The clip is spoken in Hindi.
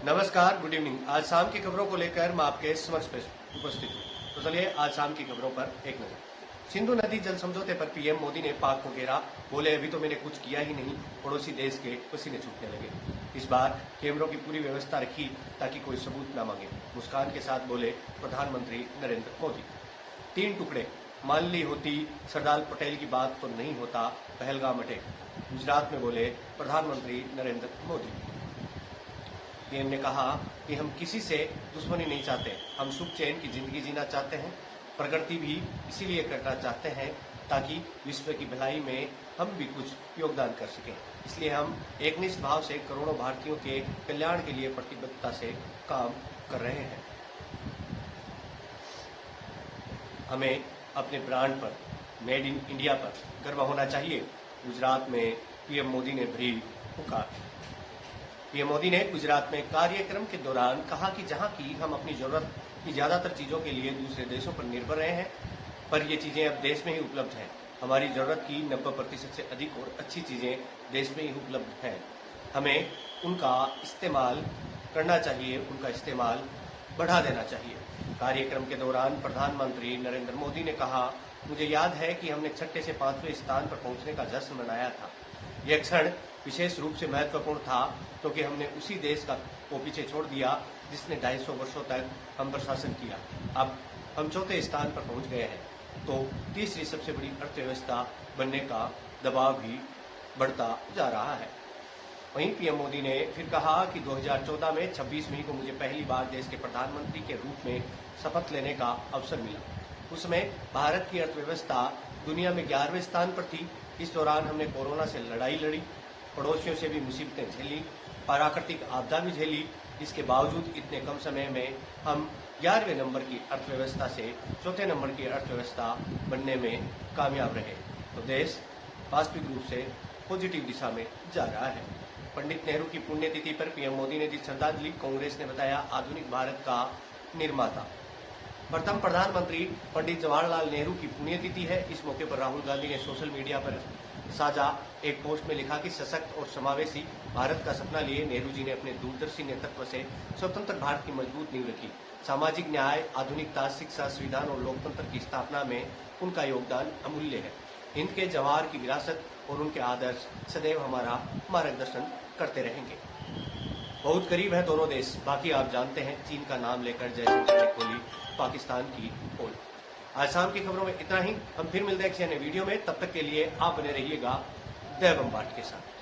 नमस्कार, गुड इवनिंग। आज शाम की खबरों को लेकर मैं आपके समक्ष उपस्थित हूँ। तो चलिए आज शाम की खबरों पर एक नजर। सिंधु नदी जल समझौते पर पीएम मोदी ने पाक को घेरा। बोले अभी तो मैंने कुछ किया ही नहीं, पड़ोसी देश के पसीने छूटने लगे। इस बार कैमरों की पूरी व्यवस्था रखी ताकि कोई सबूत न मांगे। मुस्कान के साथ बोले प्रधानमंत्री नरेंद्र मोदी। 3 टुकड़े मान ली होती सरदार पटेल की बात तो नहीं होता पहलगाम अटैक। गुजरात में बोले प्रधानमंत्री नरेंद्र मोदी। पीएम ने कहा कि हम किसी से दुश्मनी नहीं चाहते, हम सुख चैन की जिंदगी जीना चाहते हैं। प्रगति भी इसीलिए करना चाहते हैं ताकि विश्व की भलाई में हम भी कुछ योगदान कर सकें। इसलिए हम एकनिष्ठ भाव से करोड़ों भारतीयों के कल्याण के लिए प्रतिबद्धता से काम कर रहे हैं। हमें अपने ब्रांड पर, मेड इन इंडिया पर गर्व होना चाहिए। गुजरात में पीएम मोदी ने भरी पुकार। पीएम मोदी ने गुजरात में कार्यक्रम के दौरान कहा कि जहां की हम अपनी जरूरत की ज्यादातर चीजों के लिए दूसरे देशों पर निर्भर रहे हैं, पर ये चीजें अब देश में ही उपलब्ध हैं। हमारी जरूरत की 90% से अधिक और अच्छी चीजें देश में ही उपलब्ध हैं। हमें उनका इस्तेमाल करना चाहिए, उनका इस्तेमाल बढ़ा देना चाहिए। कार्यक्रम के दौरान प्रधानमंत्री नरेंद्र मोदी ने कहा, मुझे याद है कि हमने 6 से 5वें स्थान पर पहुंचने का जश्न मनाया था। यह क्षण विशेष रूप से महत्वपूर्ण था क्योंकि हमने उसी देश को पीछे छोड़ दिया जिसने 250 वर्षों तक हम पर शासन किया। अब हम 4थे स्थान पर पहुंच गए हैं, तो तीसरी सबसे बड़ी अर्थव्यवस्था बनने का दबाव भी बढ़ता जा रहा है। वहीं पीएम मोदी ने फिर कहा कि 2014 में 26 मई को मुझे पहली बार देश के प्रधानमंत्री के रूप में शपथ लेने का अवसर मिला। उस समय भारत की अर्थव्यवस्था दुनिया में 11वें स्थान पर थी। इस दौरान हमने कोरोना से लड़ाई लड़ी, पड़ोसियों से भी मुसीबतें झेली, प्राकृतिक आपदा भी झेली। इसके बावजूद इतने कम समय में हम 11वें नंबर की अर्थव्यवस्था से 4थे नंबर की अर्थव्यवस्था बनने में कामयाब रहे। तो देश वास्तविक रूप से पॉजिटिव दिशा में जा रहा है। पंडित नेहरू की पुण्यतिथि पर पीएम मोदी ने दी श्रद्धांजलि। कांग्रेस ने बताया आधुनिक भारत का निर्माता। प्रथम प्रधानमंत्री पंडित जवाहरलाल नेहरू की पुण्यतिथि है। इस मौके पर राहुल गांधी ने सोशल मीडिया पर साझा एक पोस्ट में लिखा कि सशक्त और समावेशी भारत का सपना लिए नेहरू जी ने अपने दूरदर्शी नेतृत्व से स्वतंत्र भारत की मजबूत नींव रखी। सामाजिक न्याय, आधुनिकता, शिक्षा, संविधान और लोकतंत्र की स्थापना में उनका योगदान अमूल्य है। हिंद के जवाहर की विरासत और उनके आदर्श सदैव हमारा मार्गदर्शन करते रहेंगे। बहुत करीब है दोनों देश। बाकी आप जानते हैं, चीन का नाम लेकर जयशंकर ने खोली पाकिस्तान की पोल। आज शाम की खबरों में इतना ही। हम फिर मिलते हैं किसी अन्य वीडियो में। तब तक के लिए आप बने रहिएगा दैवम बाट के साथ।